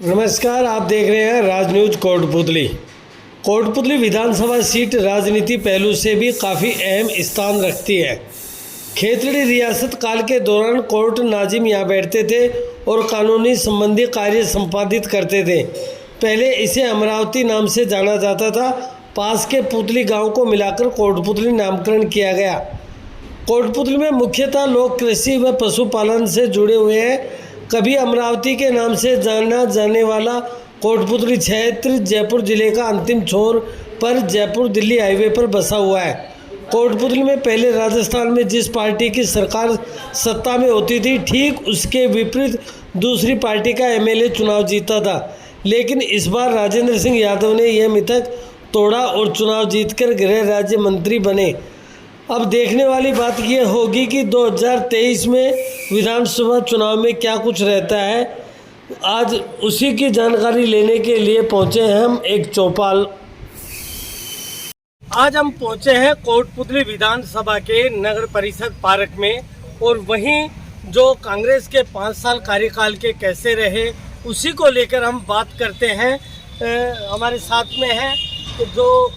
नमस्कार, आप देख रहे हैं राज न्यूज कोटपुतली। कोटपुतली विधानसभा सीट राजनीति पहलू से भी काफ़ी अहम स्थान रखती है। खेतड़ी रियासत काल के दौरान कोर्ट नाजिम यहाँ बैठते थे और कानूनी संबंधी कार्य संपादित करते थे। पहले इसे अमरावती नाम से जाना जाता था। पास के पुतली गांव को मिलाकर कोटपुतली नामकरण किया गया। कोटपुतली में मुख्यतः लोग कृषि व पशुपालन से जुड़े हुए हैं। कभी अमरावती के नाम से जाना जाने वाला कोटपुतली क्षेत्र जयपुर जिले का अंतिम छोर पर जयपुर दिल्ली हाईवे पर बसा हुआ है। कोटपुतली में पहले राजस्थान में जिस पार्टी की सरकार सत्ता में होती थी, ठीक उसके विपरीत दूसरी पार्टी का एमएलए चुनाव जीता था। लेकिन इस बार राजेंद्र सिंह यादव ने यह मिथक तोड़ा और चुनाव जीतकर गृह राज्य मंत्री बने। अब देखने वाली बात यह होगी कि 2023 में विधानसभा चुनाव में क्या कुछ रहता है। आज उसी की जानकारी लेने के लिए पहुंचे हैं हम एक चौपाल। आज हम पहुंचे हैं कोटपुतली विधानसभा के नगर परिषद पार्क में, और वहीं जो कांग्रेस के 5 साल कार्यकाल के कैसे रहे उसी को लेकर हम बात करते हैं। हमारे साथ में है जो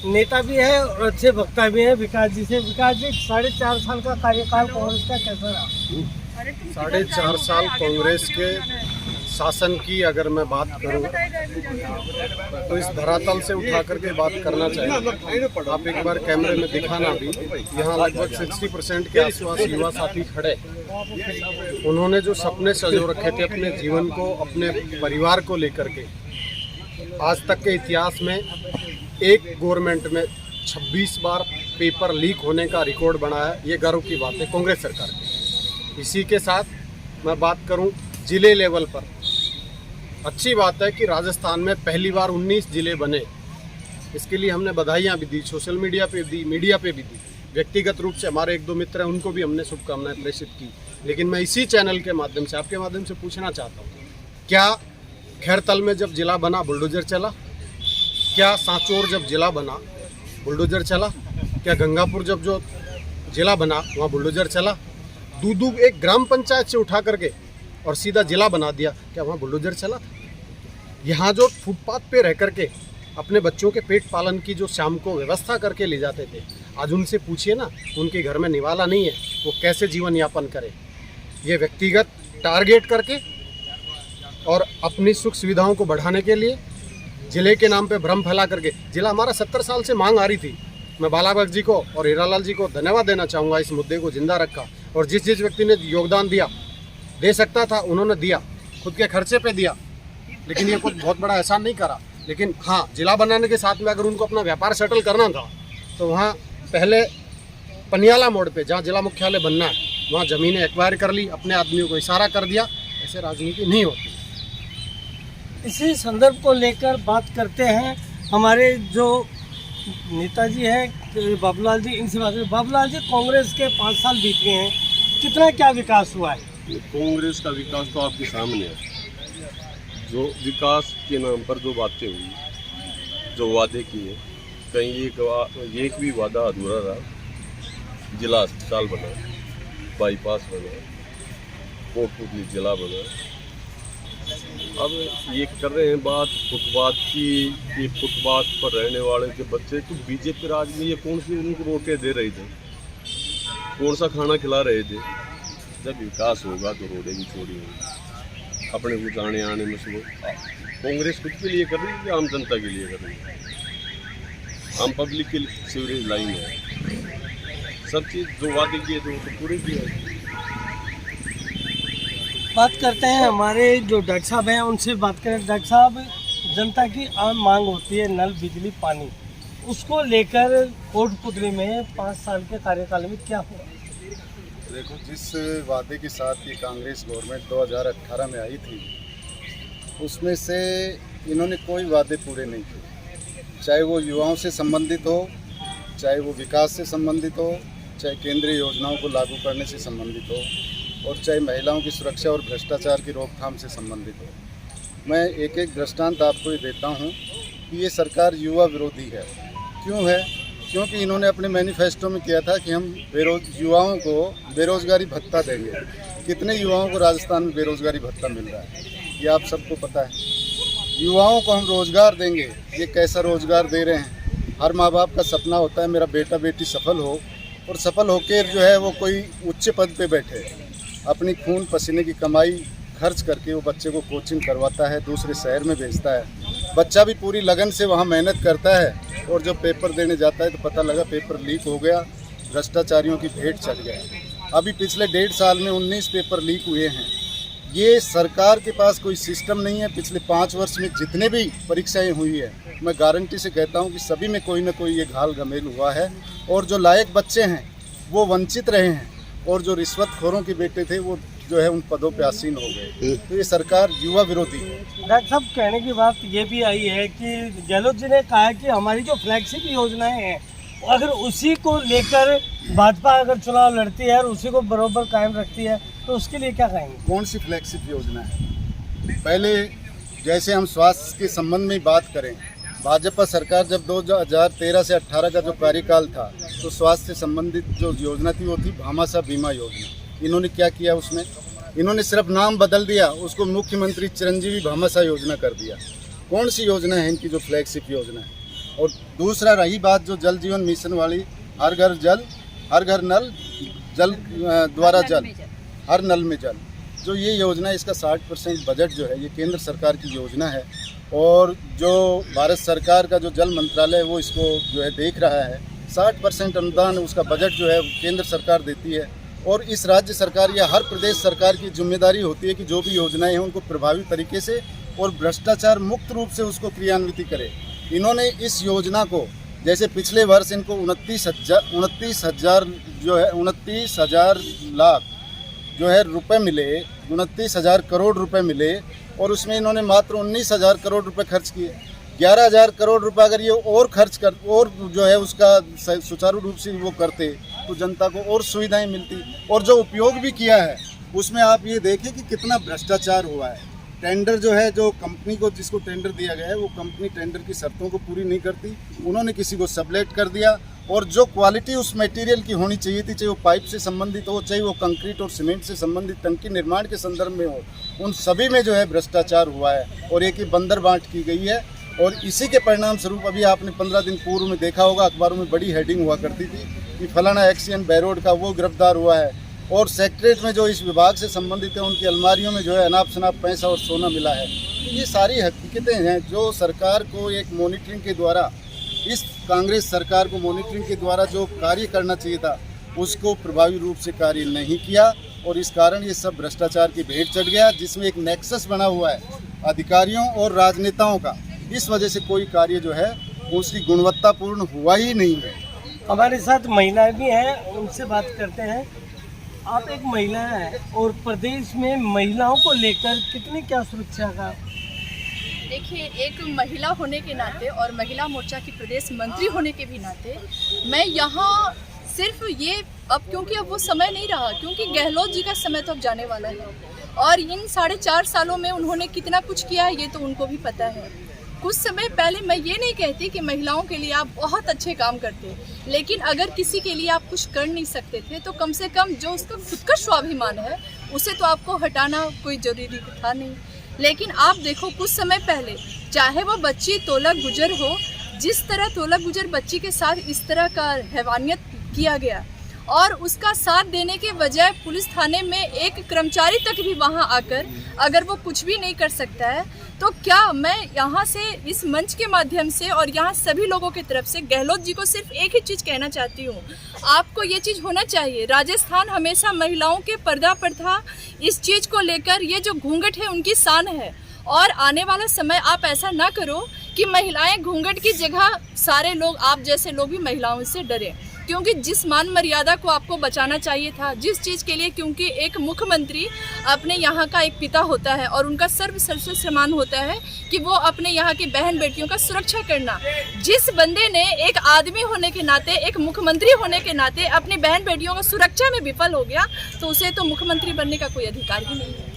नेता भी है और अच्छे वक्ता भी है, विकास जी से। विकास जी, 4.5 साल का कार्यकाल कांग्रेस का कैसा रहा? 4.5 साल कांग्रेस के शासन की अगर मैं बात करूं तो इस धरातल से उठा करके बात करना चाहिए। आप एक बार कैमरे में दिखाना भी, यहाँ लगभग 60% के आसपास युवा साथी खड़े। उन्होंने जो सपने सजो रखे थे अपने जीवन को, अपने परिवार को लेकर के, आज तक के इतिहास में एक गवर्नमेंट में 26 बार पेपर लीक होने का रिकॉर्ड बनाया। ये गर्व की बात है कांग्रेस सरकार की। इसी के साथ मैं बात करूं जिले लेवल पर, अच्छी बात है कि राजस्थान में पहली बार 19 जिले बने। इसके लिए हमने बधाइयां भी दी, सोशल मीडिया पे दी, मीडिया पे भी दी। व्यक्तिगत रूप से हमारे 1-2 मित्र हैं, उनको भी हमने शुभकामनाएं प्रेषित की। लेकिन मैं इसी चैनल के माध्यम से, आपके माध्यम से पूछना चाहता हूँ, क्या खैरतल में जब जिला बना बुलडोजर चला? क्या सांचौर जब जिला बना बुलडोजर चला? क्या गंगापुर जब जो जिला बना वहाँ बुलडोजर चला? दूदू एक ग्राम पंचायत से उठा करके और सीधा जिला बना दिया, क्या वहाँ बुलडोजर चला? यहाँ जो फुटपाथ पे रह करके अपने बच्चों के पेट पालन की जो शाम को व्यवस्था करके ले जाते थे, आज उनसे पूछिए ना, उनके घर में निवाला नहीं है, वो कैसे जीवन यापन करे? ये व्यक्तिगत टारगेट करके और अपनी सुख सुविधाओं को बढ़ाने के लिए जिले के नाम पे भ्रम फैला करके, जिला हमारा 70 साल से मांग आ रही थी। मैं बालाबक जी को और हीरालाल जी को धन्यवाद देना चाहूँगा, इस मुद्दे को जिंदा रखा। और जिस व्यक्ति ने योगदान दिया, दे सकता था, उन्होंने दिया, खुद के खर्चे पे दिया। लेकिन ये कुछ बहुत बड़ा एहसान नहीं करा। लेकिन हाँ, जिला बनाने के साथ में अगर उनको अपना व्यापार सेटल करना था तो वहाँ पहले पनियाला मोड़ पे जहाँ जिला मुख्यालय बनना है, वहाँ ज़मीनें एक्वायर कर ली, अपने आदमियों को इशारा कर दिया। ऐसे राजनीति नहीं होती। इसी संदर्भ को लेकर बात करते हैं। हमारे जो नेताजी हैं बाबूलाल जी, इनसे बात करें। बाबूलाल जी, कांग्रेस के 5 साल बीत गए हैं, कितना क्या विकास हुआ है? कांग्रेस का विकास तो आपके सामने है। जो विकास के नाम पर जो बातें हुई, जो वादे किए, कहीं एक भी वादा अधूरा रहा। जिला अस्पताल बना, बाईपास बना, कोटपुतली जिला बना। अब ये कर रहे हैं बात फुटपाथ की। ये फुटपाथ पर रहने वाले के बच्चे तो बीजेपी राज में ये कौन सी उनको रोके दे रहे थे, कौन सा खाना खिला रहे थे? जब विकास होगा तो रोडें भी चोरी होंगी। अपने को जाने आने में सुबह कांग्रेस खुद के लिए कर रही है, आम जनता के लिए कर रही है? आम पब्लिक के लिए सीवरेज लाइन है, सब चीज़ जो वादे किए थे वो तो पूरे किए। बात करते हैं हमारे जो डॉक्टर साहब हैं, उनसे बात करें। डॉक्टर साहब, जनता की आम मांग होती है नल, बिजली, पानी, उसको लेकर कोटपुतली में 5 साल के कार्यकाल में क्या हुआ? देखो, जिस वादे के साथ ये कांग्रेस गवर्नमेंट 2018 में आई थी, उसमें से इन्होंने कोई वादे पूरे नहीं किए। चाहे वो युवाओं से संबंधित हो, चाहे वो विकास से संबंधित हो, चाहे केंद्रीय योजनाओं को लागू करने से संबंधित हो, और चाहे महिलाओं की सुरक्षा और भ्रष्टाचार की रोकथाम से संबंधित हो। मैं एक एक दृष्टांत आपको ये देता हूँ कि ये सरकार युवा विरोधी है। क्यों है? क्योंकि इन्होंने अपने मैनिफेस्टो में किया था कि हम युवाओं को बेरोजगारी भत्ता देंगे। कितने युवाओं को राजस्थान में बेरोजगारी भत्ता मिल रहा है? ये आप सबको पता है। युवाओं को हम रोज़गार देंगे, ये कैसा रोज़गार दे रहे हैं। हर माँ बाप का सपना होता है मेरा बेटा बेटी सफल हो, और सफल होकर जो है वो कोई उच्च पद पे बैठे, अपनी खून पसीने की कमाई खर्च करके वो बच्चे को कोचिंग करवाता है, दूसरे शहर में भेजता है। बच्चा भी पूरी लगन से वहाँ मेहनत करता है, और जब पेपर देने जाता है तो पता लगा पेपर लीक हो गया, भ्रष्टाचारियों की भेंट चढ़ गया। अभी पिछले 1.5 साल में 19 पेपर लीक हुए हैं। ये सरकार के पास कोई सिस्टम नहीं है। पिछले 5 वर्ष में जितने भी परीक्षाएं हुई है, मैं गारंटी से कहता हूं कि सभी में कोई ना कोई ये घाल घमेल हुआ है, और जो लायक बच्चे हैं वो वंचित रहे हैं, और जो रिश्वतखोरों के बेटे थे वो जो है उन पदों पे आसीन हो गए। तो ये सरकार युवा विरोधी है। डॉक्टर साहब, कहने की बात ये भी आई है कि गहलोत जी ने कहा कि हमारी जो फ्लैगशिप योजनाएं हैं, अगर उसी को लेकर भाजपा अगर चुनाव लड़ती है और उसी को बरोबर कायम रखती है तो उसके लिए क्या कहेंगे? कौन सी फ्लैगशिप योजना है? पहले जैसे हम स्वास्थ्य के संबंध में बात करें, भाजपा सरकार जब 2013 से 18 का जो कार्यकाल था, तो स्वास्थ्य से संबंधित जो योजना थी वो थी भामाशाह बीमा योजना। इन्होंने क्या किया उसमें? इन्होंने सिर्फ नाम बदल दिया, उसको मुख्यमंत्री चिरंजीवी भामाशाह योजना कर दिया। कौन सी योजना है इनकी जो फ्लैगशिप योजना है? और दूसरा रही बात जो जल जीवन मिशन वाली, हर घर जल, हर घर नल, जल द्वारा जल, हर नल में जल, जो ये योजना है, इसका 60% बजट जो है ये केंद्र सरकार की योजना है, और जो भारत सरकार का जो जल मंत्रालय है वो इसको जो है देख रहा है। 60% अनुदान उसका बजट जो है केंद्र सरकार देती है, और इस राज्य सरकार या हर प्रदेश सरकार की जिम्मेदारी होती है कि जो भी योजनाएं हैं उनको प्रभावी तरीके से और भ्रष्टाचार मुक्त रूप से उसको क्रियान्वित करे। इन्होंने इस योजना को, जैसे पिछले वर्ष इनको 29,000 लाख जो है रुपए मिले, 29,000 करोड़ रुपए मिले, और उसमें इन्होंने मात्र 19,000 करोड़ रुपए खर्च किए। 11,000 करोड़ रुपए अगर ये और खर्च कर और जो है उसका सुचारू रूप से वो करते तो जनता को और सुविधाएं मिलती। और जो उपयोग भी किया है उसमें आप ये देखें कि कितना भ्रष्टाचार हुआ है। टेंडर जो है, जो कंपनी को जिसको टेंडर दिया गया है वो कंपनी टेंडर की शर्तों को पूरी नहीं करती, उन्होंने किसी को सबलेट कर दिया, और जो क्वालिटी उस मटेरियल की होनी चाहिए थी, चाहे वो पाइप से संबंधित हो, चाहे वो कंक्रीट और सीमेंट से संबंधित टंकी निर्माण के संदर्भ में हो, उन सभी में जो है भ्रष्टाचार हुआ है, और एक ही बंदर बांट की गई है। और इसी के परिणाम स्वरूप अभी आपने 15 दिन पूर्व में देखा होगा, अखबारों में बड़ी हेडिंग हुआ करती थी कि फलाना एक्सीएन बैरोड का वो गिरफ्तार हुआ है, और सेक्रेटरीट में जो इस विभाग से संबंधित है उनकी अलमारियों में जो है अनाप शनाप पैसा और सोना मिला है। तो ये सारी हकीकतें हैं जो सरकार को एक मॉनिटरिंग के द्वारा, इस कांग्रेस सरकार को मॉनिटरिंग के द्वारा जो कार्य करना चाहिए था उसको प्रभावी रूप से कार्य नहीं किया, और इस कारण ये सब भ्रष्टाचार की भेंट चढ़ गया, जिसमें एक नेक्सस बना हुआ है अधिकारियों और राजनेताओं का। इस वजह से कोई कार्य जो है उसकी गुणवत्तापूर्ण हुआ ही नहीं है। हमारे साथ महिलाएं भी हैं, उनसे बात करते हैं। आप एक महिला हैं और प्रदेश में महिलाओं को लेकर कितनी क्या सुरक्षा का? देखिए, एक महिला होने के नाते और महिला मोर्चा की प्रदेश मंत्री होने के भी नाते मैं यहाँ सिर्फ ये, अब क्योंकि अब वो समय नहीं रहा, क्योंकि गहलोत जी का समय तो अब जाने वाला है, और इन 4.5 सालों में उन्होंने कितना कुछ किया है ये तो उनको भी पता है। कुछ समय पहले मैं ये नहीं कहती कि महिलाओं के लिए आप बहुत अच्छे काम करते, लेकिन अगर किसी के लिए आप कुछ कर नहीं सकते थे तो कम से कम जो उसका खुद का स्वाभिमान है उसे तो आपको हटाना कोई ज़रूरी था नहीं। लेकिन आप देखो, कुछ समय पहले चाहे वो बच्ची तोला गुजर हो, जिस तरह तोला गुजर बच्ची के साथ इस तरह का हैवानियत किया गया, और उसका साथ देने के बजाय पुलिस थाने में एक कर्मचारी तक भी वहां आकर अगर वो कुछ भी नहीं कर सकता है, तो क्या मैं यहाँ से इस मंच के माध्यम से और यहाँ सभी लोगों की तरफ से गहलोत जी को सिर्फ एक ही चीज़ कहना चाहती हूँ, आपको ये चीज़ होना चाहिए। राजस्थान हमेशा महिलाओं के पर्दा पर था, इस चीज़ को लेकर ये जो घूंघट है उनकी शान है, और आने वाला समय आप ऐसा ना करो कि महिलाएं घूंघट की जगह सारे लोग, आप जैसे लोग भी महिलाओं से डरे, क्योंकि जिस मान मर्यादा को आपको बचाना चाहिए था, जिस चीज़ के लिए, क्योंकि एक मुख्यमंत्री अपने यहाँ का एक पिता होता है और उनका सर्वश्रेष्ठ सम्मान होता है कि वो अपने यहाँ की बहन बेटियों का सुरक्षा करना। जिस बंदे ने एक आदमी होने के नाते, एक मुख्यमंत्री होने के नाते अपनी बहन बेटियों का सुरक्षा में विफल हो गया, तो उसे तो मुख्यमंत्री बनने का कोई अधिकार ही नहीं है।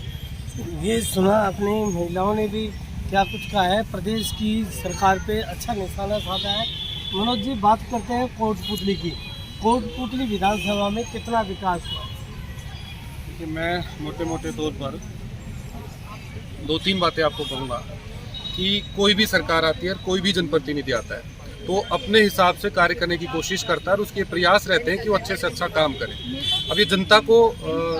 ये सुना अपनी महिलाओं ने भी क्या कुछ कहा है, प्रदेश की सरकार पे अच्छा निशाना साधा है। मनोज जी, बात करते हैं कोटपुतली की। कोटपुतली विधानसभा में कितना विकास हुआ? देखिए, मैं मोटे तौर पर दो तीन बातें आपको कहूँगा कि कोई भी सरकार आती है, कोई भी जनप्रतिनिधि आता है तो अपने हिसाब से कार्य करने की कोशिश करता है और उसके प्रयास रहते हैं कि वो अच्छे से अच्छा काम करे। अब ये जनता को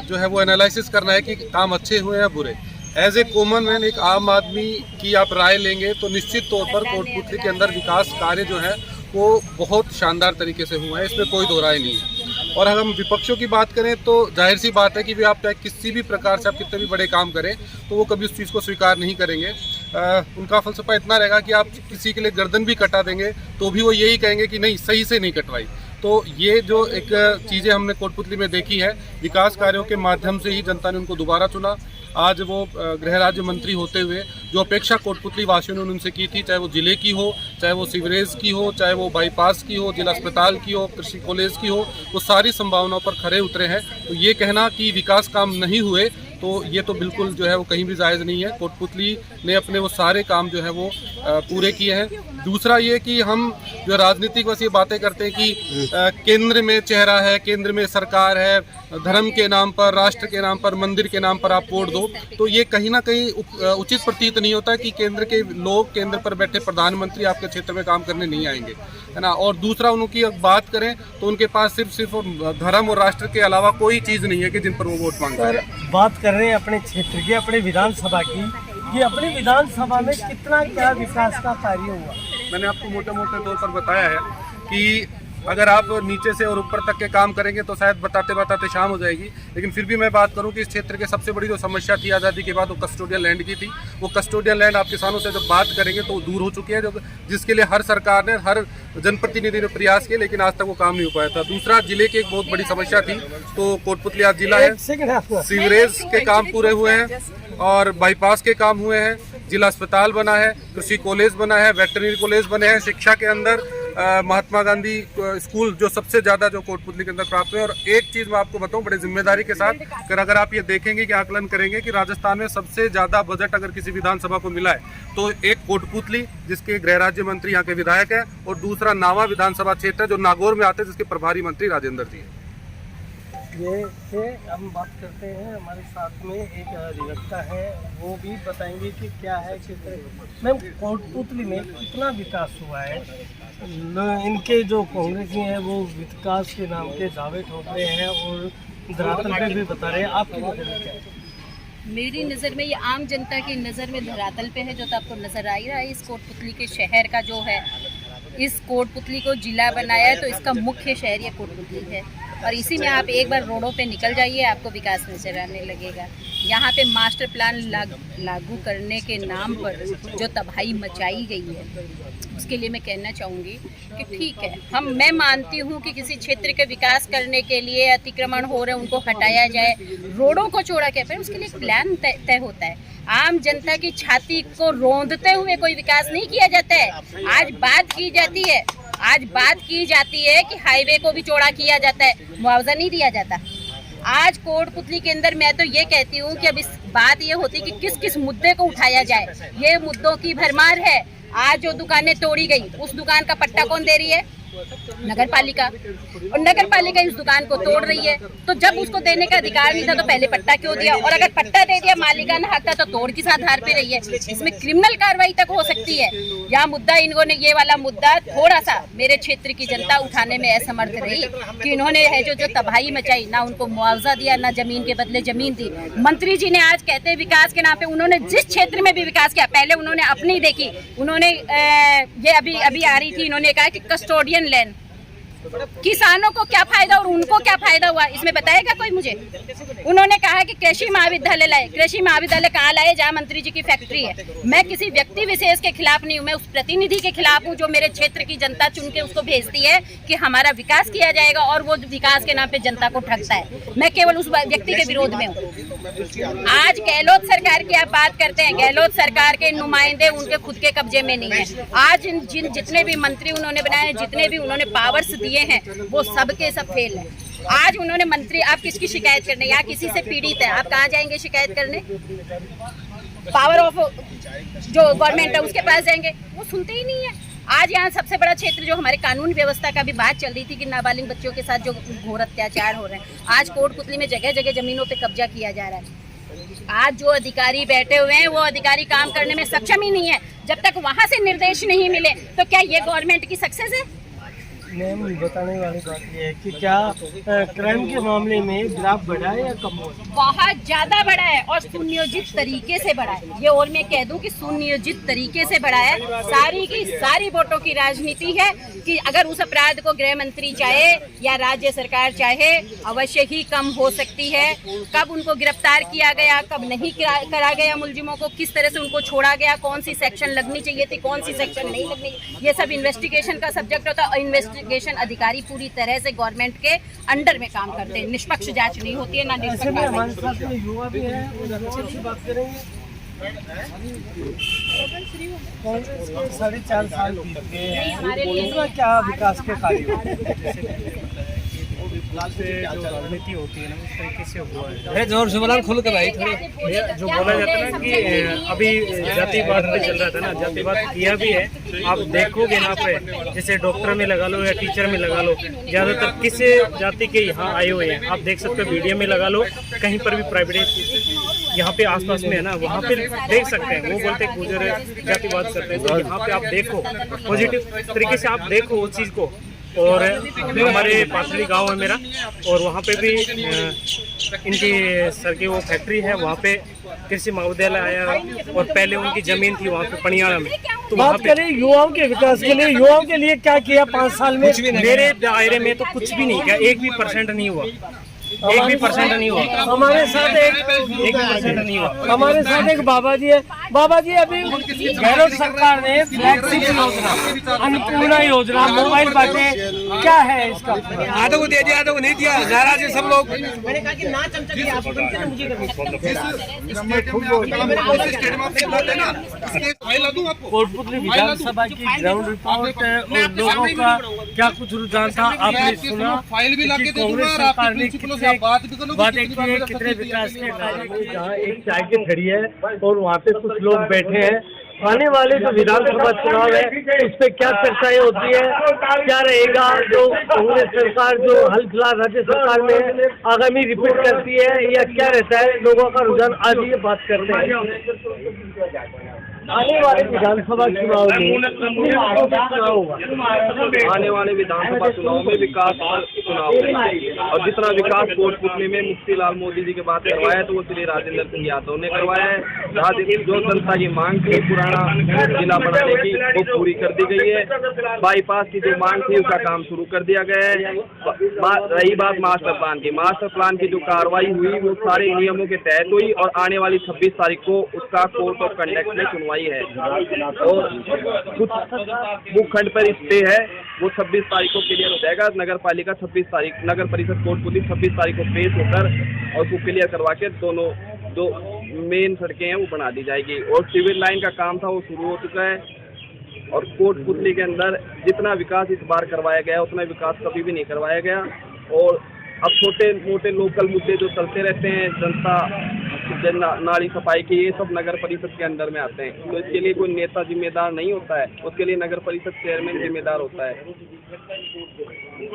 जो है वो एनालिसिस करना है कि काम अच्छे हुए या बुरे। एज ए कॉमन मैन, एक आम आदमी की आप राय लेंगे तो निश्चित तौर पर कोटपुतली के अंदर विकास कार्य जो है वो बहुत शानदार तरीके से हुआ है, इसमें कोई दो राय नहीं है। और अगर हम विपक्षों की बात करें तो जाहिर सी बात है कि आप चाहे किसी भी प्रकार से आप कितने भी बड़े काम करें तो वो कभी उस चीज़ को स्वीकार नहीं करेंगे। उनका फलसफा इतना रहेगा कि आप किसी के लिए गर्दन भी कटा देंगे तो भी वो यही कहेंगे कि नहीं, सही से नहीं कटवाई। तो ये जो एक चीज़ें हमने कोटपुतली में देखी है, विकास कार्यों के माध्यम से ही जनता ने उनको दोबारा चुना। आज वो गृह राज्य मंत्री होते हुए जो अपेक्षा कोटपुतली वासियों ने उनसे की थी, चाहे वो जिले की हो, चाहे वो सीवरेज की हो, चाहे वो बाईपास की हो, जिला अस्पताल की हो, कृषि कॉलेज की हो, वो सारी संभावनाओं पर खरे उतरे हैं। तो ये कहना कि विकास काम नहीं हुए तो ये तो बिल्कुल जो है वो कहीं भी जायज़ नहीं है। कोटपुतली ने अपने वो सारे काम जो है वो पूरे किए हैं। दूसरा ये कि हम जो राजनीतिक बस ये बातें करते हैं कि केंद्र में चेहरा है, केंद्र में सरकार है, धर्म के नाम पर, राष्ट्र के नाम पर, मंदिर के नाम पर आप वोट दो, तो ये कहीं ना कहीं उचित प्रतीत नहीं होता कि केंद्र के लोग, केंद्र पर बैठे प्रधानमंत्री आपके क्षेत्र में काम करने नहीं आएंगे, है ना। और दूसरा, उनकी बात करें तो उनके पास सिर्फ धर्म और राष्ट्र के अलावा कोई चीज़ नहीं है कि जिन पर वो वोट मांगते हैं। बात कर रहे हैं अपने क्षेत्र की, अपने विधानसभा की, कि अपनी विधानसभा में कितना क्या विकास का कार्य हुआ। मैंने आपको मोटे मोटे तौर पर बताया है कि अगर आप नीचे से और ऊपर तक के काम करेंगे तो शायद बताते बताते शाम हो जाएगी। लेकिन फिर भी मैं बात करूं कि इस क्षेत्र की सबसे बड़ी जो समस्या थी आज़ादी के बाद, वो कस्टोडियल लैंड की थी। वो कस्टोडियल लैंड आप किसानों से जब बात करेंगे तो दूर हो चुकी है, जो जिसके लिए हर सरकार ने, हर जनप्रतिनिधि ने प्रयास किए, लेकिन आज तक वो काम नहीं हो पाया था। दूसरा, जिले की एक बहुत बड़ी समस्या थी, तो कोटपुतली आज जिला है, सीवरेज के काम पूरे हुए हैं और बाईपास के काम हुए हैं, जिला अस्पताल बना है, कृषि कॉलेज बना है, वेटरनरी कॉलेज बने हैं, शिक्षा के अंदर महात्मा गांधी स्कूल जो सबसे ज़्यादा जो कोटपुतली के अंदर प्राप्त हुए। और एक चीज़ मैं आपको बताऊं बड़े जिम्मेदारी के साथ, अगर आप ये देखेंगे कि आकलन करेंगे कि राजस्थान में सबसे ज़्यादा बजट अगर किसी विधानसभा को मिला है तो एक कोटपुतली, जिसके गृह राज्य मंत्री यहाँ के विधायक है, और दूसरा नावा विधानसभा क्षेत्र जो नागौर में आते हैं, जिसके प्रभारी मंत्री राजेंद्र जी हैं। ये से हम बात करते हैं, हमारे साथ में एक अधिवक्ता है, वो भी बताएंगे कि क्या है क्षेत्र। मैम, कोटपुतली में कितना विकास हुआ है? इनके जो कांग्रेसी हैं वो विकास के नाम पे दावे ठोक रहे हैं और धरातल पे भी बता रहे हैं। आपकी नज़र में क्या है? मेरी नज़र में, ये आम जनता की नज़र में धरातल पे है, जो तो आपको नज़र आ ही रहा है। इस कोटपुतली के शहर का जो है, इस कोटपुतली को जिला बनाया है तो इसका मुख्य शहर ये कोटपुतली है। और इसी में आप एक बार रोडों पे निकल जाइए, आपको विकास नजर आने लगेगा। यहाँ पे मास्टर प्लान लागू करने के नाम पर जो तबाही मचाई गई है, उसके लिए मैं कहना चाहूँगी कि ठीक है, मैं मानती हूँ कि किसी क्षेत्र के विकास करने के लिए अतिक्रमण हो रहे हैं, उनको हटाया जाए, रोडों को चौड़ा किया जाए, उसके लिए एक प्लान तय होता है। आम जनता की छाती को रौंदते हुए कोई विकास नहीं किया जाता है। आज बात की जाती है कि हाईवे को भी चौड़ा किया जाता है, मुआवजा नहीं दिया जाता। आज कोटपुतली के अंदर मैं तो ये कहती हूँ कि अब इस बात ये होती कि किस किस मुद्दे को उठाया जाए। ये मुद्दों की भरमार है। आज जो दुकानें तोड़ी गई, उस दुकान का पट्टा कौन दे रही है? नगर पालिका। और नगर पालिका इस दुकान को तोड़ रही है। तो जब उसको देने का अधिकार नहीं था तो पहले पट्टा क्यों दिया? और अगर पट्टा दे दिया, मालिकाना हक था, तो तोड़ किस आधार पे रही है? इसमें क्रिमिनल कार्रवाई तक हो सकती है। यहाँ मुद्दा, इन्होंने ये वाला मुद्दा थोड़ा सा मेरे क्षेत्र की जनता उठाने में असमर्थ रही कि इन्होंने है जो तबाही मचाई, ना उनको मुआवजा दिया, ना जमीन के बदले जमीन दी। मंत्री जी ने आज कहते हैं विकास के नाम पे, उन्होंने जिस क्षेत्र में भी विकास किया, पहले उन्होंने अपनी देखी। उन्होंने ये अभी आ रही थी, इन्होंने कहा कि कस्टोडियन लैंड, किसानों को क्या फायदा और उनको क्या फायदा हुआ, इसमें बताएगा कोई मुझे? उन्होंने कहा कि कृषि महाविद्यालय लाए। कृषि महाविद्यालय कहाँ लाए? जहाँ मंत्री जी की फैक्ट्री है। मैं किसी व्यक्ति विशेष के खिलाफ नहीं हूँ, मैं उस प्रतिनिधि के खिलाफ हूँ जो मेरे क्षेत्र की जनता चुन के उसको भेजती है कि हमारा विकास किया जाएगा, और वो विकास के नाम पे जनता को ठगता है। मैं केवल उस व्यक्ति के विरोध में हूँ। आज गहलोत सरकार की आप बात करते हैं, गहलोत सरकार के नुमाइंदे उनके खुद के कब्जे में नहीं है। आज जितने भी मंत्री उन्होंने बनाए, जितने भी उन्होंने पावर्स दिए हैं, वो सब के सब फेल है। आज उन्होंने मंत्री, आप किसकी शिकायत करने, यहाँ किसी से पीड़ित है, आप कहाँ जाएंगे शिकायत करने? पावर ऑफ जो गवर्नमेंट है उसके पास जाएंगे, वो सुनते ही नहीं है। आज यहाँ सबसे बड़ा क्षेत्र जो हमारे कानून व्यवस्था का भी बात चल रही थी कि नाबालिग बच्चों के साथ जो घोर अत्याचार हो रहे हैं, आज कोटपुतली में जगह जगह जमीनों पे कब्जा किया जा रहा है। आज जो अधिकारी बैठे हुए हैं वो अधिकारी काम करने में सक्षम ही नहीं है। जब तक वहां से निर्देश नहीं मिले तो क्या ये गवर्नमेंट की सक्सेस है? मैम, बताने वाली बात ये है कि क्या क्राइम के मामले में ग्राफ बढ़ा है या कम हुआ? बहुत ज्यादा बढ़ा है और सुनियोजित तरीके से बढ़ा है। ये और मैं कह दूं कि सुनियोजित तरीके से बढ़ा है। सारी की सारी वोटों की राजनीति है कि अगर उस अपराध को गृह मंत्री चाहे या राज्य सरकार चाहे अवश्य ही कम हो सकती है। कब उनको गिरफ्तार किया गया, कब नहीं करा गया, मुलजिमों को किस तरह से उनको छोड़ा गया, कौन सी सेक्शन लगनी चाहिए थी, कौन सी सेक्शन नहीं लगनी, ये सब इन्वेस्टिगेशन का सब्जेक्ट होता है। इन्वेस्टिगेशन अधिकारी पूरी तरह से गवर्नमेंट के अंडर में काम करते हैं। निष्पक्ष जांच नहीं होती है, ना निष्पक्ष हमारे साथ में युवा भी है, उनसे बात करेंगे। 4.5 साल बीत गए हैं, क्या विकास के कार्य से जो राजनीति होती है ना उस तरीके से हुआ है। जोर से बोला, खुल कर भाई थोड़ी। जो बोला जाता है ना कि अभी जातिवाद पे चल रहा था ना, जातिवाद किया भी है। आप देखोगे ना पे, जैसे डॉक्टर में लगा लो या टीचर में लगा लो, ज़्यादातर किस जाति के यहाँ आए हुए हैं। आप देख सकते हो, मीडिया में लगा लो, कहीं पर भी प्राइवेट यहाँ पे आसपास में है ना, वहाँ पे देख सकते हैं। वो बोलते हैं गुजर जातिवाद करते हैं, तो यहाँ पे आप देखो पॉजिटिव तरीके से आप देखो उस चीज़ को। और हमारे पासड़ी गांव है मेरा, और वहाँ पे भी इनकी सर की वो फैक्ट्री है, वहाँ पे कृषि महाविद्यालय आया और पहले उनकी जमीन थी वहाँ पे पनियाड़ा में। तो बात करें युवाओं के विकास के लिए, युवाओं के लिए क्या किया 5 साल में? मेरे दायरे में तो कुछ भी नहीं किया, 1% नहीं हुआ, 1% नहीं हुआ। हमारे साथ एक 1% नहीं हुआ। हमारे साथ एक बाबा जी है। बाबा जी, अभी गहलोत सरकार ने फ्लैगशिप योजना, अन्नपूर्णा योजना, मोबाइल बांटे, क्या है इसका? आधो को दे दिया, आधो को नहीं दिया, नाराज है सब लोग। मैंने कहा कि ना चमचा की आप मुझे कोटपुतली विधानसभा की ग्राउंड रिपोर्ट और लोगों का क्या कुछ रुझान था, आपने सुना कि कांग्रेस सरकार ने वादे किए, कितने विकास के कार्य। जहाँ एक चाय की खड़ी है और वहाँ पे कुछ लोग बैठे हैं। आने वाले जो विधानसभा चुनाव है उस पर क्या चर्चाएं होती है, क्या रहेगा जो कांग्रेस सरकार जो हाल फिलहाल राज्य सरकार में आगामी रिपीट करती है, या क्या रहता है लोगों का रुझान? आज ये बात करते हैं। आने वाले विधानसभा चुनाव में होगा, आने वाले विधानसभा चुनाव में विकास पर चुनाव होगा। और जितना विकास कोटपुतली में मुफ्ती लाल मोदी जी के बात करवाया तो वो श्री राजेंद्र सिंह यादव ने करवाया है। जो जनता की मांग थी पुराना जिला बनाने की, वो पूरी कर दी गई है। बाईपास की जो मांग थी उसका काम शुरू कर दिया गया है। रही बात मास्टर प्लान की, मास्टर प्लान की जो कार्रवाई हुई वो सारे नियमों के तहत हुई और आने वाली 26 तारीख को उसका कोर्ट ऑफ कंडक्ट में सुनवाई है। और कुछ भूखंड पर स्टे है, वो 26 तारीख को क्लियर हो जाएगा। नगर पालिका 26 तारीख, नगर परिषद कोटपुतली 26 तारीख को पेश होकर और उसको क्लियर करवा के दोनों जो मेन सड़कें हैं वो बना दी जाएगी। और सिविल लाइन का काम था वो शुरू हो चुका है। और कोटपुतली के अंदर जितना विकास इस बार करवाया गया उतना विकास कभी भी नहीं करवाया गया। और अब छोटे मोटे लोकल मुद्दे जो चलते रहते हैं, जनता नाली सफाई के, ये सब नगर परिषद के अंदर में आते हैं। तो इसके लिए कोई नेता जिम्मेदार नहीं होता है, उसके लिए नगर परिषद चेयरमैन जिम्मेदार होता है।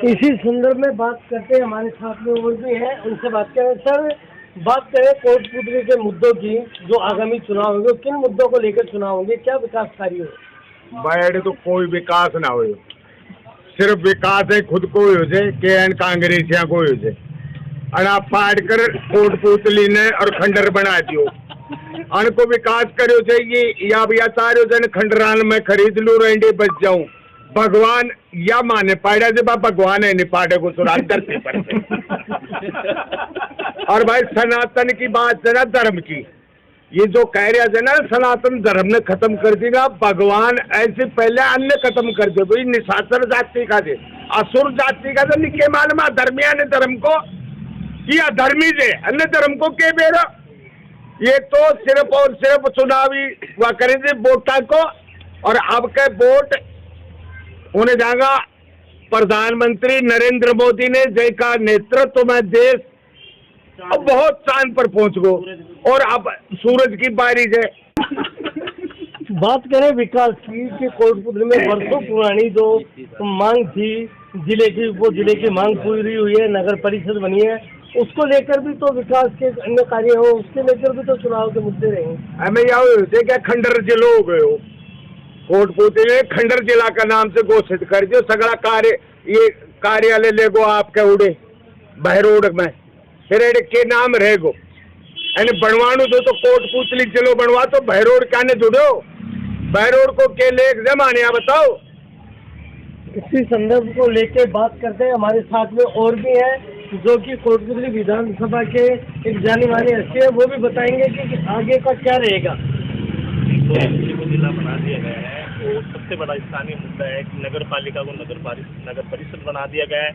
इसी संदर्भ में बात करते हैं, हमारे साथ में वो भी है, उनसे बात करें। सर, बात करें कोटपुतली के मुद्दों की, जो आगामी चुनाव होंगे किन मुद्दों को लेकर चुनाव होंगे, क्या विकास कार्य हो? बैठ तो कोई विकास ना हो, सिर्फ विकास है खुद को हो जाए के कांग्रेसिया को हो जाए। अना फाड़ कर कोटपुतली ने और खंडर बना दियो, अनको विकास करो चाहिए या भैया सारे जन खंडरान में खरीद लूं रेंडे बच जाऊं। भगवान या माने पाड़ा से बा भगवान है निपाड़े को सुराग धरती पर। और भाई सनातन की बात है ना, धर्म की, ये जो कह रहे थे ना सनातन धर्म ने खत्म कर दी ना, भगवान ऐसे पहले अन्य खत्म कर दे। भाई निशाचर जाति का दे, असुर जाति का दे, निके मालूम धर्मिया ने धर्म को या धर्मी दे अन्य धर्म को के बेरा। ये तो सिर्फ और सिर्फ चुनावी हुआ करे थे वोटा को। और अब के वोट होने जाएगा प्रधानमंत्री नरेंद्र मोदी ने, जिनका नेतृत्व में देश अब बहुत चांद पर पहुंच गो और अब सूरज की बारी है। बात करें विकास की कि कोटपुतली में वर्षों पुरानी जो मांग थी जिले की, वो जिले की मांग पूरी हुई है, नगर परिषद बनी है, उसको लेकर भी तो विकास के अन्य कार्य हो, उसके लेकर भी तो चुनाव के मुद्दे रहेंगे। हमें यहाँ होते क्या खंडर जिलो हो गए हो, कोटपुतली ने खंडर जिला का नाम से घोषित कर दियो। सगड़ा कार्य ये कार्यालय लेगो आपके उड़े बहरोड में, फिर के नाम रहेगो यानी बनवाणु दो तो कोटपुतली जिलो बनवा तो बहरोड क्या ने जुड़ो, बहरोड को के लेख जमाने बताओ। इसी संदर्भ को लेके बात करते हैं, हमारे साथ में और भी हैं जो कि कोटपुतली विधानसभा के एक जानी मानी हस्ती है, वो भी बताएंगे कि आगे का क्या रहेगा। कोटपुतली को जिला बना दिया गया है और सबसे बड़ा स्थानीय मुद्दा है कि नगर पालिका को नगर परिषद बना दिया गया है।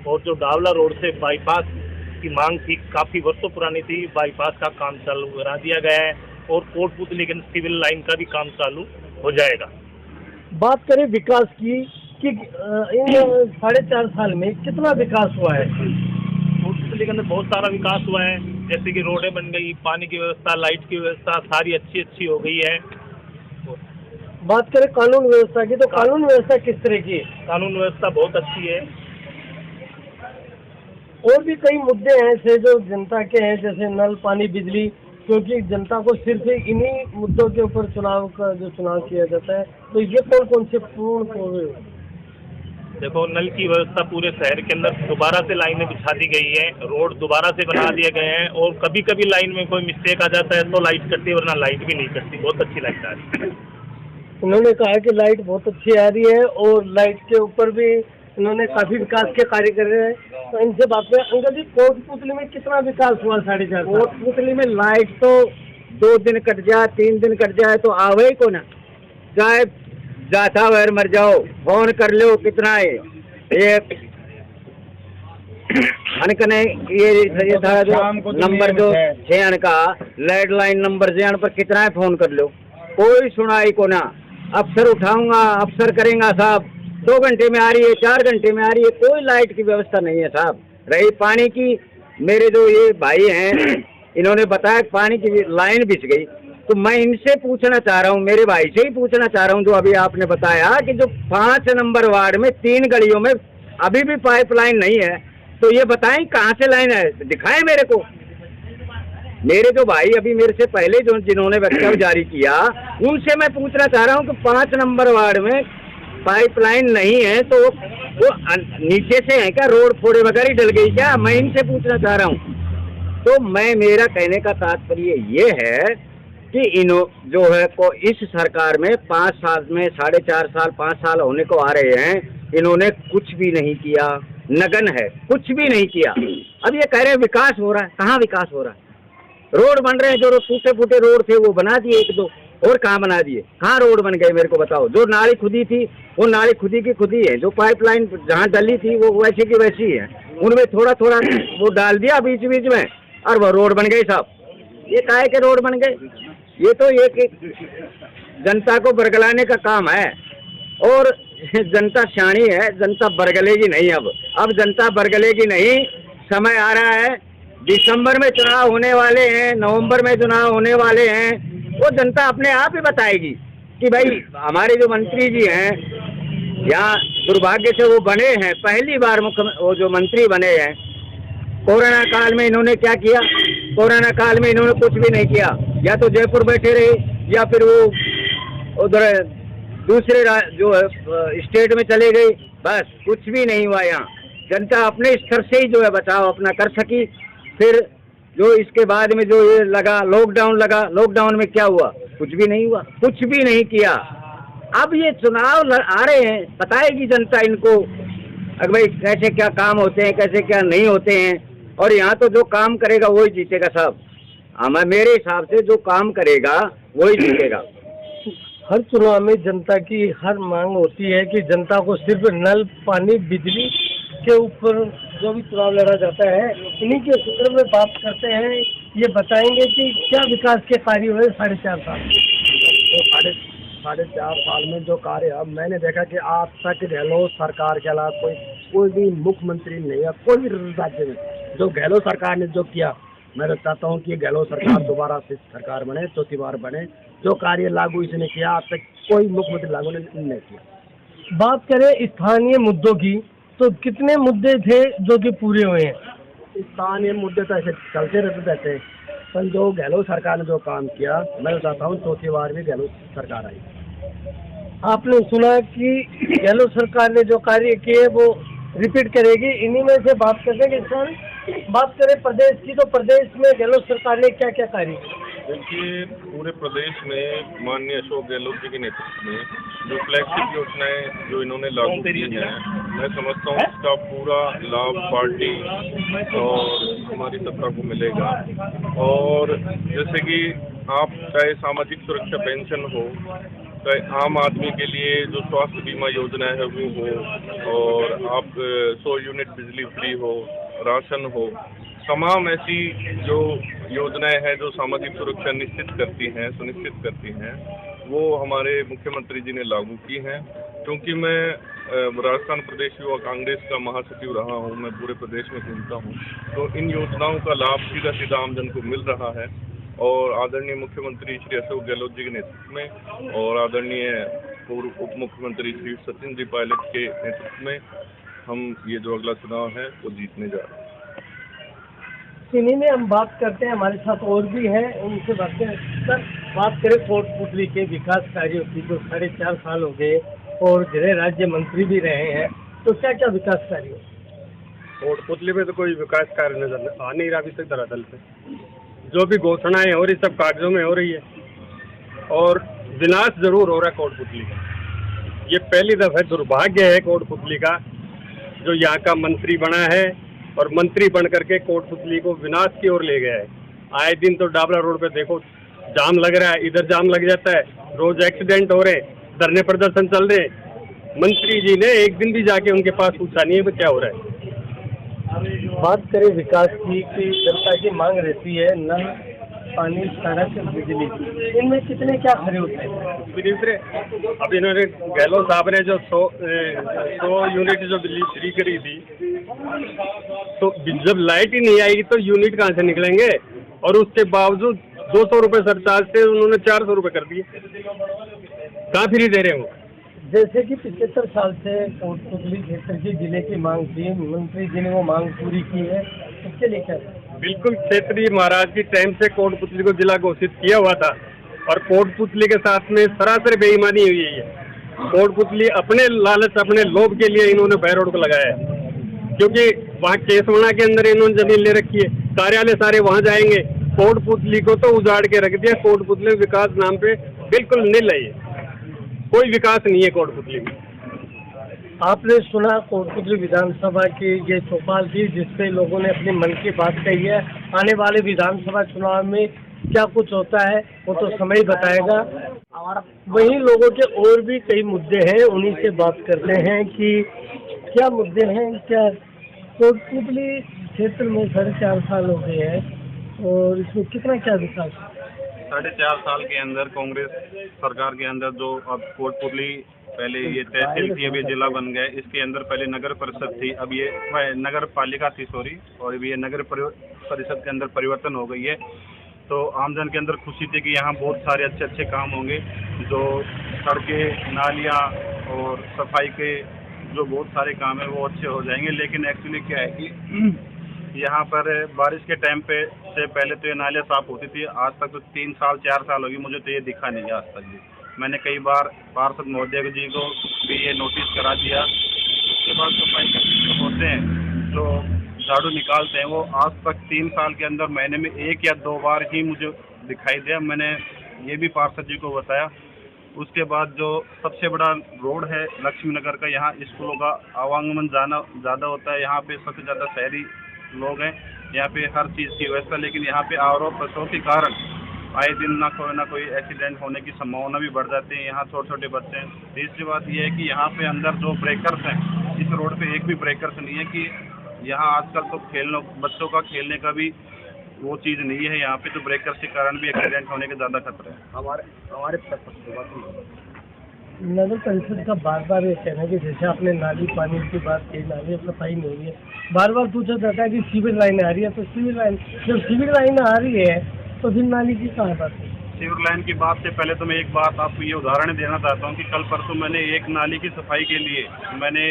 और जो डावला रोड से बाईपास की मांग थी, काफ़ी वर्षों पुरानी थी, बाईपास का काम चालू करा दिया गया है और कोटपुतली के सिविल लाइन का भी काम चालू हो जाएगा। बात करें विकास की कि इन 4.5 साल में कितना विकास हुआ है। कोटपुतली के अंदर बहुत सारा विकास हुआ है, जैसे कि रोडें बन गई, पानी की व्यवस्था, लाइट की व्यवस्था सारी अच्छी हो गई है। बात करें कानून व्यवस्था की, तो कानून व्यवस्था किस तरह की है? कानून व्यवस्था बहुत अच्छी है। और भी कई मुद्दे हैं ऐसे जो जनता के हैं, जैसे नल, पानी, बिजली, क्योंकि जनता को सिर्फ इन्हीं मुद्दों के ऊपर चुनाव किया जाता है, तो ये कौन से पूर्ण देखो, नल की व्यवस्था पूरे शहर के अंदर दोबारा से लाइनें बिछा दी गई है, रोड दोबारा से बना दिए गए हैं और कभी कभी लाइन में कोई मिस्टेक आ जाता है तो लाइट कटती है, वरना लाइट भी नहीं कटती, बहुत अच्छी लाइट आ रही है। उन्होंने कहा कि लाइट बहुत अच्छी आ रही है और लाइट के ऊपर भी इन्होंने काफी विकास के कार्य कर रहे हैं, तो इनसे बात करें। अंकल जी, कोटपुतली में कितना विकास हुआ 4.5 साल? कोटपुतली में लाइट तो 2 दिन कट जाए, 3 दिन कट जाए तो आवे ही को ना, चाहे जाता वैर मर जाओ, फोन कर लो कितना है ये अनकने ये था जो नंबर जो 6 का लैंडलाइन नंबर 6 पर कितना है फोन कर लो, कोई सुनाई को ना। अफसर उठाऊंगा, अफसर करेंगे साहब, 2 घंटे में आ रही है, 4 घंटे में आ रही है, कोई लाइट की व्यवस्था नहीं है साहब। रही पानी की, मेरे जो ये भाई हैं इन्होंने बताया पानी की लाइन बिछ गई, तो मैं इनसे पूछना चाह रहा हूँ, मेरे भाई से ही पूछना चाह रहा हूँ जो अभी आपने बताया कि जो 5 नंबर वार्ड में 3 गलियों में अभी भी पाइपलाइन नहीं है, तो ये बताएं कहाँ से लाइन है, दिखाएं मेरे को। मेरे जो भाई अभी मेरे से पहले जो जिन्होंने वक्तव्य जारी किया उनसे मैं पूछना चाह रहा हूँ कि 5 नंबर वार्ड में पाइपलाइन नहीं है तो वो नीचे से है क्या, रोड फोड़े वगैरह डल गई क्या, मैं इनसे पूछना चाह रहा हूँ। तो मेरा कहने का तात्पर्य ये है कि जो है को इस सरकार में 5 साल में 4.5 साल 5 साल होने को आ रहे हैं, इन्होंने कुछ भी नहीं किया, नगन है, कुछ भी नहीं किया। अब ये कह रहे हैं विकास हो रहा है, कहाँ विकास हो रहा है? रोड बन रहे हैं, जो टूटे फूटे रोड थे वो बना दिए 1-2, और कहाँ बना दिए, कहाँ रोड बन गए मेरे को बताओ। जो नाली खुदी थी वो नाली खुदी की खुदी है, जो पाइपलाइन जहाँ डली थी वो वैसी की वैसी है, उनमें थोड़ा थोड़ा वो डाल दिया बीच बीच में और वो रोड बन गए साहब। ये काहे के रोड बन गए? ये तो एक जनता को बरगलाने का काम है और जनता शानी है, जनता बरगलेगी नहीं। अब जनता बरगलेगी नहीं। समय आ रहा है, दिसंबर में चुनाव होने वाले हैं, नवंबर में चुनाव होने वाले हैं, वो जनता अपने आप ही बताएगी कि भाई हमारे जो मंत्री जी हैं, यहाँ दुर्भाग्य से वो बने हैं, पहली बार वो जो मंत्री बने हैं, कोरोना काल में इन्होंने क्या किया? कोरोना काल में इन्होंने कुछ भी नहीं किया, या तो जयपुर बैठे रहे या फिर वो उधर दूसरे जो है स्टेट में चले गए, बस कुछ भी नहीं हुआ। यहाँ जनता अपने स्तर से ही जो है बचाव अपना कर सकी। फिर जो इसके बाद में जो ये लगा लॉकडाउन लगा, लॉकडाउन में क्या हुआ? कुछ भी नहीं हुआ, कुछ भी नहीं किया। अब ये चुनाव आ रहे हैं, बताएगी जनता इनको अगर भाई कैसे क्या काम होते हैं, कैसे क्या नहीं होते हैं। और यहाँ तो जो काम करेगा वही जीतेगा साहब। मेरे हिसाब से जो काम करेगा वही जीतेगा। हर चुनाव में जनता की हर मांग होती है कि जनता को सिर्फ नल, पानी, बिजली के ऊपर जो भी चुनाव लड़ा जाता है, इन्हीं के संदर्भ में बात करते हैं। ये बताएंगे कि क्या विकास के कार्य हुए 4.5 साल? तो 4.5 साल में जो कार्य, अब मैंने देखा कि आज तक गहलोत सरकार के अलावा कोई भी मुख्यमंत्री नहीं है, कोई भी राज्य में जो गहलोत सरकार ने जो किया, मैं तो चाहता हूँ कि गहलोत सरकार दोबारा से सरकार बने, चौथी बार बने। जो कार्य लागू इसने किया आज तक कोई मुख्यमंत्री लागू नहीं किया। बात करें स्थानीय मुद्दों की, तो कितने मुद्दे थे जो कि पूरे हुए हैं? स्थानीय मुद्दे तो ऐसे चलते रहते हैं, पर जो गहलोत सरकार ने जो काम किया, मैं बताता हूँ, चौथी बार भी गहलोत सरकार आई। आपने सुना कि गहलोत सरकार ने जो कार्य किए वो रिपीट करेगी। इन्हीं में से बात करेंगे। सर, बात करें प्रदेश की, तो प्रदेश में गहलोत सरकार ने क्या क्या कार्य किए? देखिए, पूरे प्रदेश में माननीय अशोक गहलोत जी के नेतृत्व में जो फ्लैगशिप योजनाएं जो इन्होंने लागू की हैं, मैं समझता हूँ इसका पूरा लाभ पार्टी और हमारी सत्ता को मिलेगा। और जैसे कि आप चाहे सामाजिक सुरक्षा पेंशन हो, चाहे आम आदमी के लिए जो स्वास्थ्य बीमा योजना है वो हो, और आप 100 यूनिट बिजली फ्री हो, राशन हो, तमाम ऐसी जो योजनाएं हैं जो सामाजिक सुरक्षा सुनिश्चित करती हैं, वो हमारे मुख्यमंत्री जी ने लागू की हैं। क्योंकि मैं राजस्थान प्रदेश युवा कांग्रेस का महासचिव रहा हूं, मैं पूरे प्रदेश में घूमता हूं, तो इन योजनाओं का लाभ सीधा सीधा आमजन को मिल रहा है। और आदरणीय मुख्यमंत्री श्री अशोक गहलोत जी के नेतृत्व में और आदरणीय पूर्व उप मुख्यमंत्री श्री सचिन जी पायलट के नेतृत्व में हम ये जो अगला चुनाव है वो जीतने जा रहे हैं। इन्हीं में हम बात करते हैं, हमारे साथ और भी हैं, उनसे बात करें। सर, बात करें कोटपुतली के विकास कार्यों की, जो 4.5 साल हो गए और गृह राज्य मंत्री भी रहे हैं, तो क्या क्या विकास कार्य? कोटपुतली में तो कोई विकास कार्य नजर आ नहीं रहा अभी तक धरातल पे। जो भी घोषणाएं हो रही सब कागजों में हो रही है, और विनाश जरूर हो रहा है कोटपुतली का। ये पहली दफा दुर्भाग्य है कोटपुतली का, जो यहाँ का मंत्री बना है और मंत्री बन करके कोटपुतली को विनाश की ओर ले गया है। आए दिन तो डाबला रोड पे देखो जाम लग रहा है, इधर जाम लग जाता है, रोज एक्सीडेंट हो रहे, धरने प्रदर्शन चल रहे। मंत्री जी ने एक दिन भी जाके उनके पास पूछा नहीं है क्या हो रहा है। बात करें विकास की, जनता की मांग रहती है नल, पानी, सड़क, बिजली, इनमें कितने क्या खरे होते हैं? अब इन्होंने गहलोत साहब ने जो 100 यूनिट जो बिजली फ्री करी थी, तो जब लाइट ही नहीं आएगी तो यूनिट कहाँ से निकलेंगे? और उसके बावजूद 200 रुपये सरचार्ज से उन्होंने 400 रुपये कर दिए। कहाँ फ्री दे रहे हो? जैसे कि 75 साल से कोटपुतली क्षेत्र की जिले की मांग थी, मंत्री जी ने वो मांग पूरी की है, इसके लिए क्या? बिल्कुल, क्षेत्रीय महाराज की टाइम से कोटपुतली को जिला घोषित किया हुआ था, और कोटपुतली के साथ में सरासर बेईमानी हुई है। कोटपुतली अपने लालच, अपने लोभ के लिए इन्होंने बाय रोड को लगाया है, क्योंकि वहाँ केसवना के अंदर इन्होंने जमीन ले रखी है, कार्यालय सारे वहाँ जाएंगे। कोटपुतली को तो उजाड़ के रख दिया। कोटपुतली विकास नाम पे बिल्कुल नील है, कोई विकास नहीं है कोटपुतली में। आपने सुना कोटपुतली विधानसभा की ये चौपाल थी, जिसपे लोगों ने अपने मन की बात कही है। आने वाले विधानसभा चुनाव में क्या कुछ होता है वो तो समय ही बताएगा। वहीं लोगों के और भी कई मुद्दे हैं, उन्हीं से बात करते हैं कि क्या मुद्दे हैं। क्या कोटपुतली क्षेत्र में 4.5 साल हो गए हैं और इसमें कितना क्या विकास? 4.5 साल के अंदर कांग्रेस सरकार के अंदर जो अब कोटपुतली पहले ये तहसील थी, अब ये जिला बन गए। इसके अंदर पहले नगर परिषद थी, अब ये नगर पालिका थी, सॉरी, और अब ये नगर परिषद के अंदर परिवर्तन हो गई है। तो आमजन के अंदर खुशी थी कि यहाँ बहुत सारे अच्छे अच्छे काम होंगे, जो सड़कें, नालियाँ और सफाई के जो बहुत सारे काम है वो अच्छे हो जाएंगे। लेकिन एक्चुअली क्या है कि यहाँ पर बारिश के टाइम पे से पहले तो ये नालियाँ साफ होती थी, आज तक तो 3 साल 4 साल होगी, मुझे तो ये दिखा नहीं है आज तक भी। मैंने कई बार पार्षद महोदय जी को भी ये नोटिस करा दिया। उसके बाद सफाई कर्मी होते हैं जो झाड़ू निकालते हैं, वो आज तक 3 साल के अंदर महीने में 1 या 2 बार ही मुझे दिखाई दिया। मैंने ये भी पार्षद जी को बताया। उसके बाद जो सबसे बड़ा रोड है लक्ष्मी नगर का, यहाँ स्कूलों का आवागमन जाना ज़्यादा होता है, यहाँ पे सबसे ज़्यादा शहरी लोग हैं, यहाँ पे हर चीज़ की व्यवस्था, लेकिन यहाँ पे आरोप प्रसव के कारण आए दिन ना कोई एक्सीडेंट होने की संभावना भी बढ़ जाती है। यहाँ छोटे छोटे बच्चे हैं। तीसरी बात यह है कि यहाँ पे अंदर जो ब्रेकर्स हैं, इस रोड पे एक भी ब्रेकर्स नहीं है कि यहाँ आजकल तो बच्चों का खेलने का भी वो चीज़ नहीं है यहाँ पे, तो ब्रेकर्स के कारण भी एक्सीडेंट होने के ज़्यादा खतरे हैं। हमारे नगर परिषद का बार बार ये कहना है कि जैसे आपने नाली पानी की बात की, नाली सफाई नहीं हुई है, बार बार पूछा जाता है कि सीवर लाइन आ रही है, तो सीवर लाइन जब सीवर लाइन आ रही है तो फिर नाली की कहाँ बात है? सीवर लाइन की बात से पहले तो मैं एक बात आपको ये उदाहरण देना चाहता हूँ कि कल परसों मैंने एक नाली की सफाई के लिए मैंने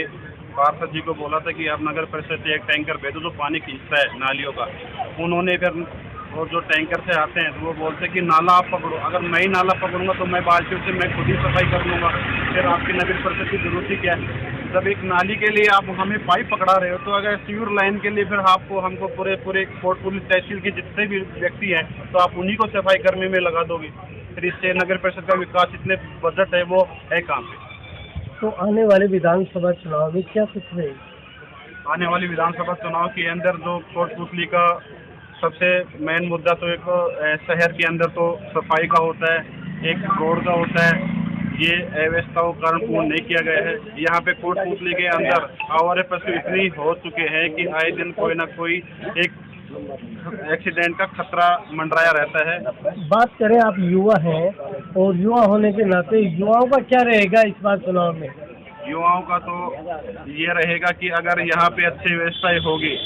पार्षद जी को बोला था कि आप नगर परिषद से एक टैंकर भेजो जो पानी खींचता है नालियों का। उन्होंने फिर वो जो टैंकर से आते हैं तो वो बोलते हैं कि नाला आप पकड़ो। अगर मैं ही नाला पकड़ूंगा तो मैं बाल्टी से मैं खुद ही सफाई कर लूँगा, फिर आपकी नगर परिषद की जरूरत ही क्या है। जब एक नाली के लिए आप हमें पाइप पकड़ा रहे हो तो अगर सीवर लाइन के लिए फिर हमको पूरे कोटपुतली तहसील के जितने भी व्यक्ति हैं तो आप उन्हीं को सफाई करने में लगा दोगे, फिर इससे नगर परिषद का विकास इतने बजट है वो है कहाँ पे। तो आने वाले विधानसभा चुनाव में क्या कुछ रहेगा? आने वाली विधानसभा चुनाव के अंदर जो कोटपुतली का सबसे मेन मुद्दा तो एक शहर के अंदर तो सफाई का होता है, एक रोड का होता है। ये अव्यवस्थाओं कारण पूर्ण नहीं किया गया है। यहाँ पे कोटपुतली के अंदर आवारा पशु इतनी हो चुके हैं कि आए दिन कोई ना कोई एक एक्सीडेंट का खतरा मंडराया रहता है। बात करें, आप युवा हैं और युवा होने के नाते युवाओं का क्या रहेगा इस बार चुनाव में? युवाओं का तो ये रहेगा कि अगर यहाँ पे अच्छी व्यवस्थाएं होगी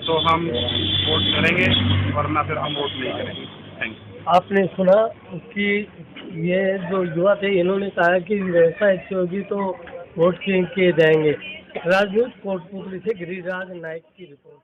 तो हम वोट करेंगे, वरना फिर हम वोट नहीं करेंगे। Thank you. आपने सुना कि ये जो युवा थे इन्होंने कहा कि व्यवस्था अच्छी होगी तो वोट किए जाएंगे। राजनीति कोटपुतली से गिरिराज नायक की रिपोर्ट।